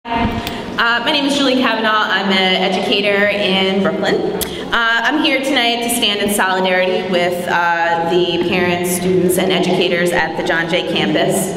My name is Julie Cavanagh. I'm an educator in Brooklyn. I'm here tonight to stand in solidarity with the parents, students, and educators at the John Jay campus.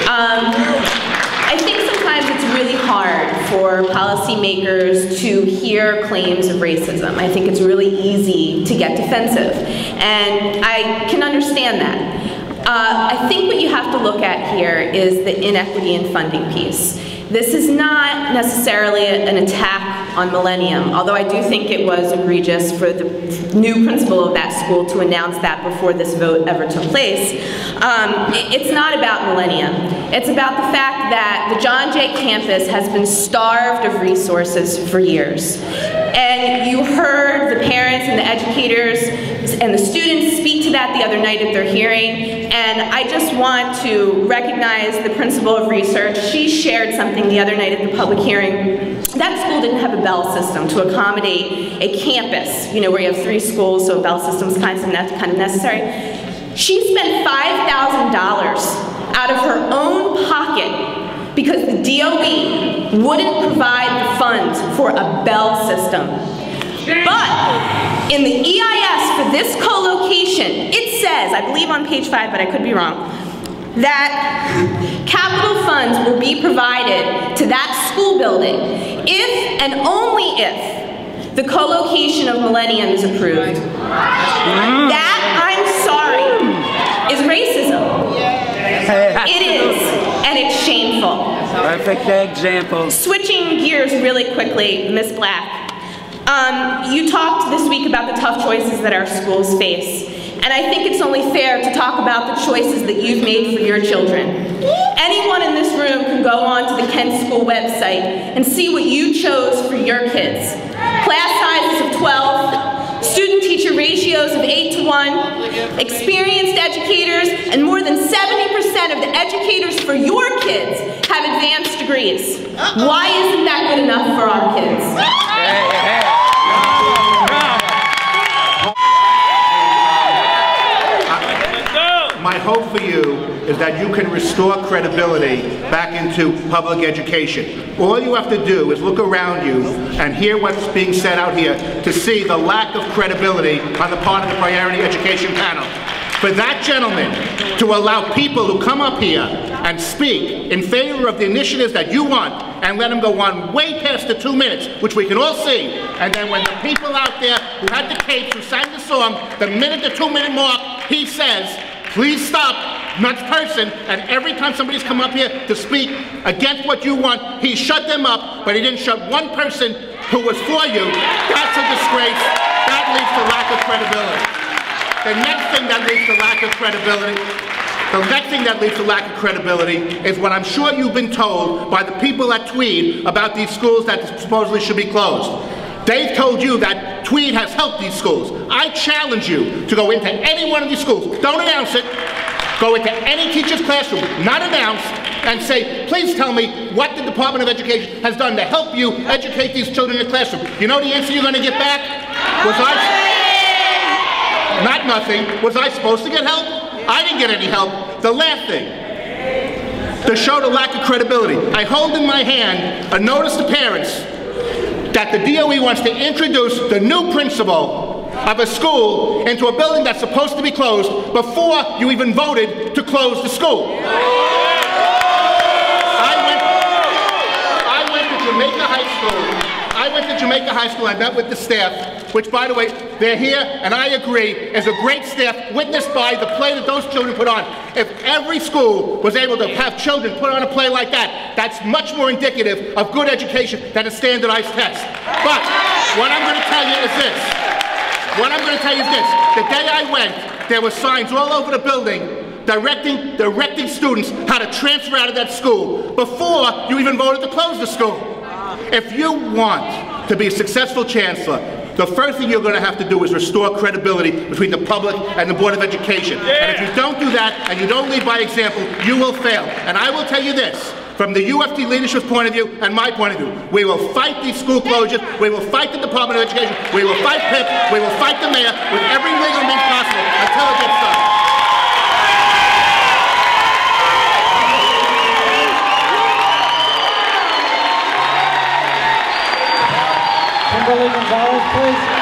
I think sometimes it's really hard for policymakers to hear claims of racism. I think it's really easy to get defensive, and I can understand that. I think what you have to look at here is the inequity in funding piece. This is not necessarily an attack on Millennium, although I do think it was egregious for the new principal of that school to announce that before this vote ever took place. It's not about Millennium. It's about the fact that the John Jay campus has been starved of resources for years. And you heard the parents and the educators and the students speak to that the other night at their hearing, and I just want to recognize the principal of research. She shared something the other night at the public hearing. That school didn't have a bell system to accommodate a campus, you know, where you have 3 schools, so a bell system is kind of necessary. She spent $5,000 out of her own pocket because the DOE wouldn't provide the funds for a bell system. But in the EIS for this co-location, it says, I believe on page 5, but I could be wrong, that capital funds will be provided to that school building if and only if the co-location of Millennium is approved. That, I'm sorry, is racism. It is, and it's shameful. Perfect example. Switching gears really quickly, Ms. Black. You talked this week about the tough choices that our schools face. And I think it's only fair to talk about the choices that you've made for your children. Anyone in this room can go on to the Kent School website and see what you chose for your kids. Class sizes of 12, student-teacher ratios of 8:1, experienced educators, and more than 70% of the educators for your kids have advanced degrees. Why isn't that good enough for our kids? My hope for you is that you can restore credibility back into public education. All you have to do is look around you and hear what's being said out here to see the lack of credibility on the part of the priority education panel. For that gentleman to allow people who come up here and speak in favor of the initiatives that you want and let them go on way past the 2 minutes, which we can all see, and then when the people out there who had the capes, who sang the song, the minute to 2 minute mark, he says, please stop, nuts person, and every time somebody's come up here to speak against what you want, he shut them up, but he didn't shut one person who was for you. That's a disgrace. That leads to lack of credibility. The next thing that leads to lack of credibility, is what I'm sure you've been told by the people at Tweed about these schools that supposedly should be closed. They've told you that Tweed has helped these schools. I challenge you to go into any one of these schools. Don't announce it. Go into any teacher's classroom, not announced, and say, please tell me what the Department of Education has done to help you educate these children in the classroom. You know the answer you're going to get back? Not nothing. Was I supposed to get help? I didn't get any help. The last thing, to show the lack of credibility, I hold in my hand a notice to parents that the DOE wants to introduce the new principal of a school into a building that's supposed to be closed before you even voted to close the school. I went to Jamaica High School. I met with the staff, which, by the way, they're here, and I agree, is a great staff, witnessed by the play that those children put on. If every school was able to have children put on a play like that, that's much more indicative of good education than a standardized test. But what I'm going to tell you is this. The day I went, there were signs all over the building directing students how to transfer out of that school before you even voted to close the school. If you want to be a successful chancellor, the first thing you're going to have to do is restore credibility between the public and the Board of Education. And if you don't do that, and you don't lead by example, you will fail. And I will tell you this, from the UFT leadership's point of view and my point of view, we will fight these school closures, we will fight the Department of Education, we will fight PEP, we will fight the mayor with every legal means possible until it gets done. Shirley Gonzalez, please.